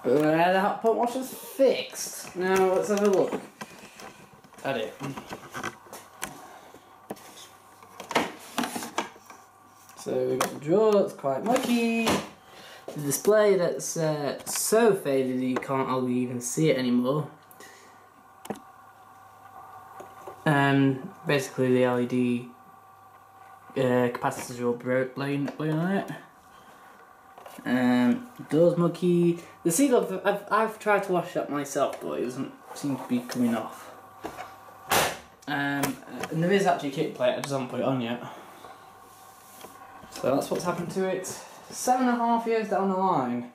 The Hotpoint washer's fixed. Now let's have a look at it. So we've got the drawer that's quite mucky, the display that's so faded that you can't hardly even see it anymore. Basically the LED capacitors are all blowing on it. Door's mucky. The seal, I've tried to wash that myself, but it doesn't seem to be coming off. And there is actually a kick plate, I just haven't put it on yet. So that's what's happened to it 7.5 years down the line.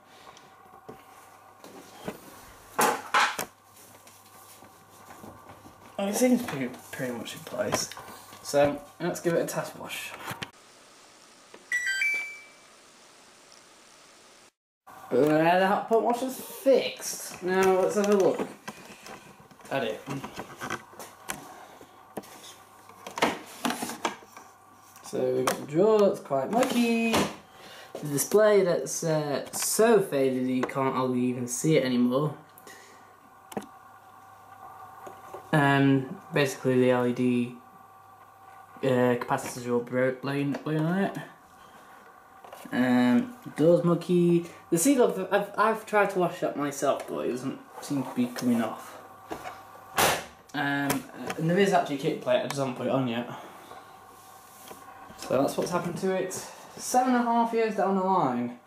It seems to be pretty much in place. So let's give it a test wash. The Hotpoint washer's fixed. Now let's have a look at it. So we've got the drawer that's quite mucky, the display that's so faded that you can't hardly even see it anymore. Basically the LED capacitors are all blowing on it. Door's mucky. The seal, I've tried to wash that myself, but it doesn't seem to be coming off. And there is actually a kick plate, I just haven't put it on yet. So that's what's happened to it 7.5 years down the line.